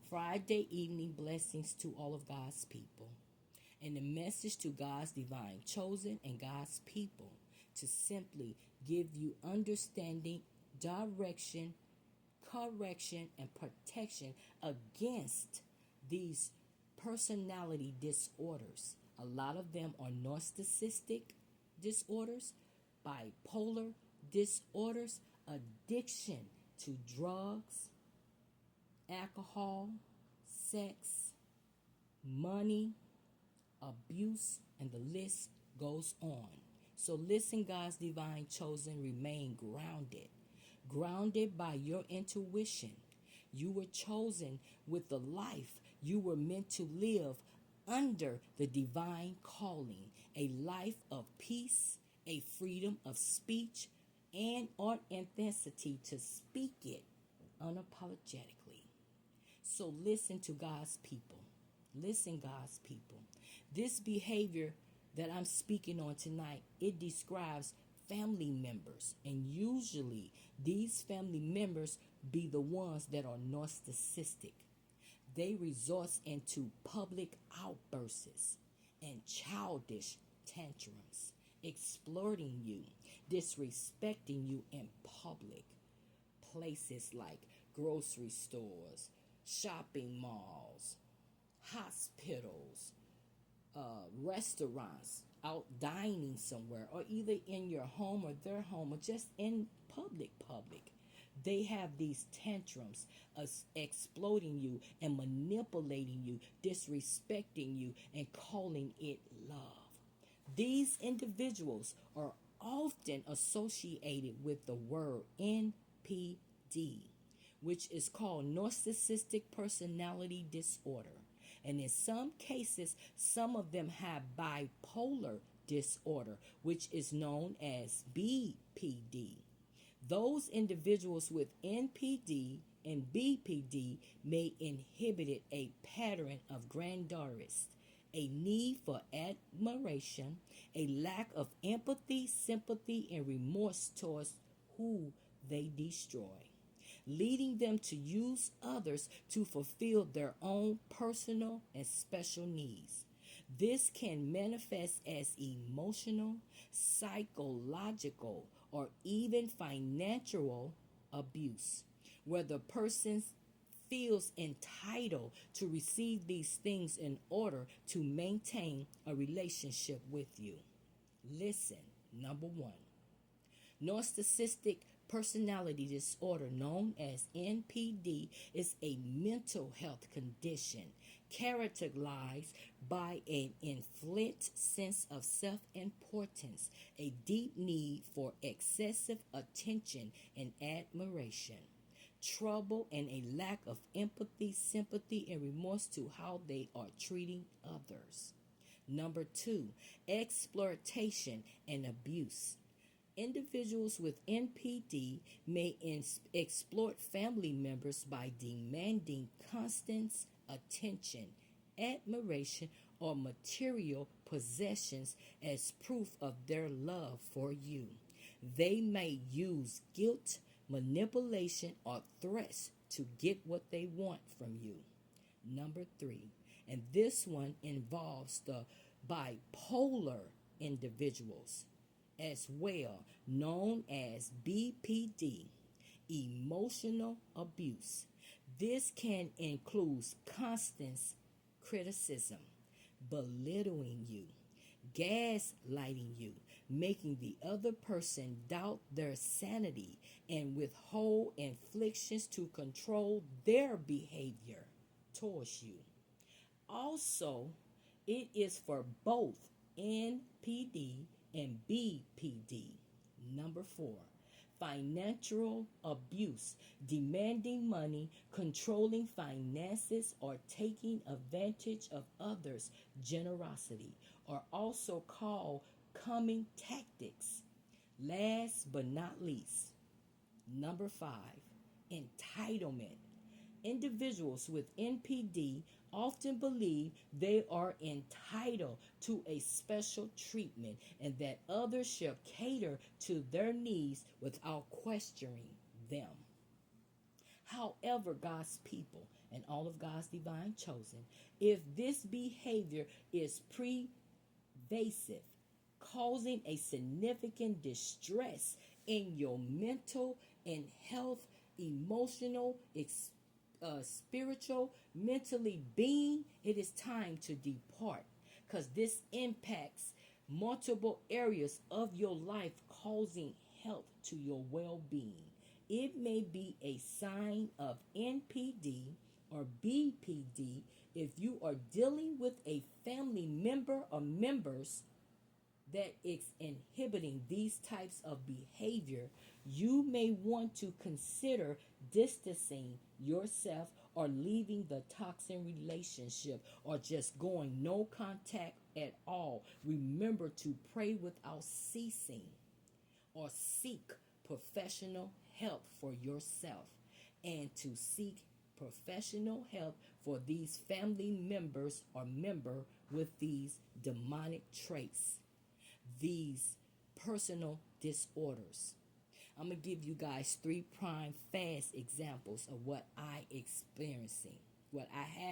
Friday evening blessings to all of God's people. And the message to God's divine chosen and God's people to simply give you understanding, direction, correction, and protection against these personality disorders. A lot of them are narcissistic disorders, bipolar disorders, addiction to drugs, alcohol, sex, money, abuse, and the list goes on. So listen, God's divine chosen, remain grounded by your intuition. You were chosen with the life you were meant to live under the divine calling, a life of peace, a freedom of speech, and authenticity to speak it unapologetically. So listen to God's people. Listen, God's people. This behavior that I'm speaking on tonight, it describes family members. And usually these family members be the ones that are narcissistic. They resort into public outbursts and childish tantrums, exploiting you, disrespecting you in public places like grocery stores, shopping malls, hospitals, restaurants, out dining somewhere, or either in your home or their home, or just in public. They have these tantrums of exploiting you and manipulating you, disrespecting you, and calling it love. These individuals are often associated with the word NPD, which is called narcissistic personality disorder. And in some cases, some of them have bipolar disorder, which is known as BPD. Those individuals with NPD and BPD may inhibit a pattern of grandeur, a need for admiration, a lack of empathy, sympathy, and remorse towards who they destroy, leading them to use others to fulfill their own personal and special needs. This can manifest as emotional, psychological, or even financial abuse, where the person feels entitled to receive these things in order to maintain a relationship with you. Listen, number one, narcissistic personality disorder, known as NPD, is a mental health condition characterized by an inflated sense of self-importance, a deep need for excessive attention and admiration, trouble, and a lack of empathy, sympathy, and remorse to how they are treating others. Number two, exploitation and abuse. Individuals with NPD may exploit family members by demanding constant attention, admiration, or material possessions as proof of their love for you. They may use guilt, manipulation, or threats to get what they want from you. Number three, and this one involves the bipolar individuals as well, known as BPD, emotional abuse. This can include constant criticism, belittling you, gaslighting you, making the other person doubt their sanity, and withhold inflictions to control their behavior towards you. Also, it is for both NPD and BPD. Number four, financial abuse, demanding money, controlling finances, or taking advantage of others' generosity, are also called coming tactics. Last but not least, number five, entitlement. Individuals with NPD often believe they are entitled to a special treatment and that others shall cater to their needs without questioning them. However, God's people, and all of God's divine chosen, if this behavior is pervasive, causing a significant distress in your mental and health, emotional, spiritual, mentally being, it is time to depart, because this impacts multiple areas of your life, causing health to your well-being. It may be a sign of NPD or BPD if you are dealing with a family member or members that is inhibiting these types of behavior. You may want to consider distancing yourself or leaving the toxin relationship, or just going no contact at all. Remember to pray without ceasing, or seek professional help for yourself, and to seek professional help for these family members or member with these demonic traits, these personal disorders. I'm going to give you guys 3 prime fast examples of what I had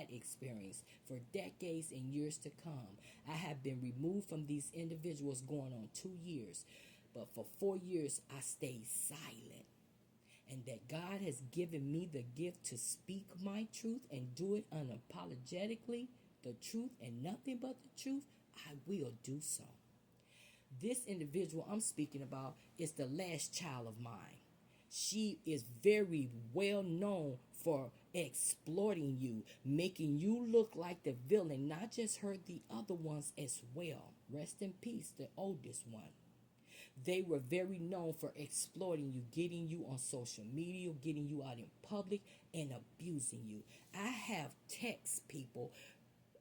experienced for decades and years to come. I have been removed from these individuals going on 2 years, but for 4 years I stayed silent. And that God has given me the gift to speak my truth and do it unapologetically, the truth and nothing but the truth, I will do so. This individual I'm speaking about is the last child of mine. She is very well known for exploiting you, making you look like the villain, not just her, the other ones as well. Rest in peace, the oldest one. They were very known for exploiting you, getting you on social media, getting you out in public, and abusing you. I have text people,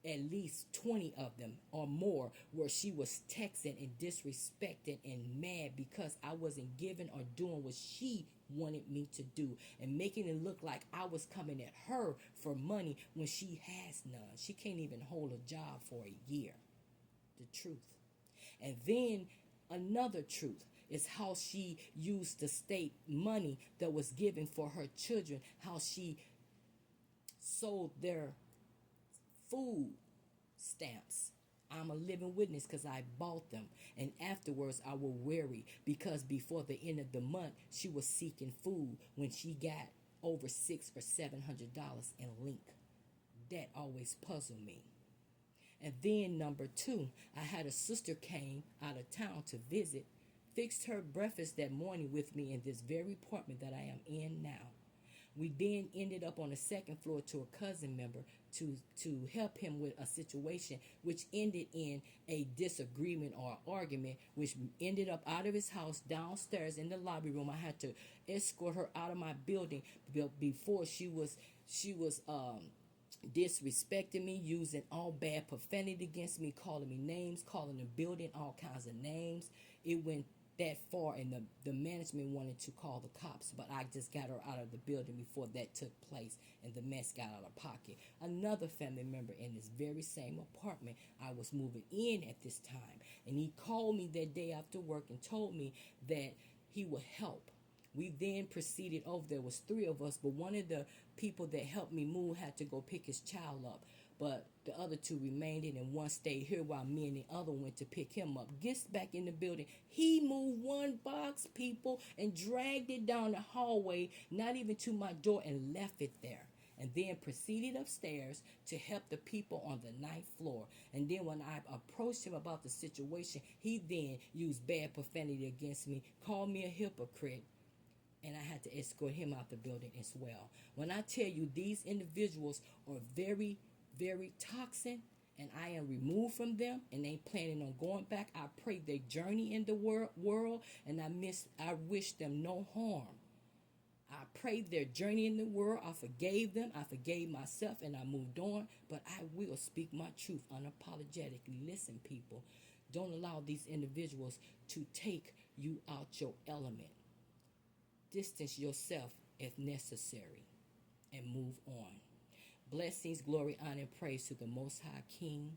at least 20 of them or more, where she was texting and disrespecting and mad because I wasn't giving or doing what she wanted me to do, and making it look like I was coming at her for money when she has none. She can't even hold a job for a year. The truth. And then another truth is how she used the state money that was given for her children, how she sold their food stamps. I'm a living witness because I bought them, and afterwards I was wary because before the end of the month she was seeking food when she got over $600 or $700 in link. That always puzzled me. And then number 2, I had a sister came out of town to visit, fixed her breakfast that morning with me in this very apartment that I am in now. We then ended up on the 2nd floor to a cousin member to help him with a situation, which ended in a disagreement or argument, which ended up out of his house downstairs in the lobby room. I had to escort her out of my building before she was disrespecting me, using all bad profanity against me, calling me names, calling the building all kinds of names. It went that far, and the management wanted to call the cops, but I just got her out of the building before that took place, and the mess got out of pocket. Another family member in this very same apartment, I was moving in at this time, and he called me that day after work and told me that he would help. We then proceeded over. There was 3 of us, but one of the people that helped me move had to go pick his child up. But the other 2 remained in, and one stayed here while me and the other went to pick him up. Gets back in the building. He moved 1 box, people, and dragged it down the hallway, not even to my door, and left it there. And then proceeded upstairs to help the people on the 9th floor. And then when I approached him about the situation, he then used bad profanity against me, called me a hypocrite, and I had to escort him out the building as well. When I tell you these individuals are very, very toxic, and I am removed from them and ain't planning on going back, I pray their journey in the world, and I wish them no harm. I prayed their journey in the world. I forgave them. I forgave myself, and I moved on. But I will speak my truth unapologetically. Listen, people, don't allow these individuals to take you out your element. Distance yourself if necessary and move on. Blessings, glory, honor, and praise to the Most High King,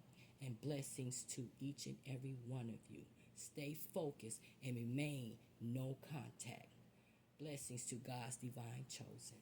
and blessings to each and every one of you. Stay focused and remain no contact. Blessings to God's divine chosen.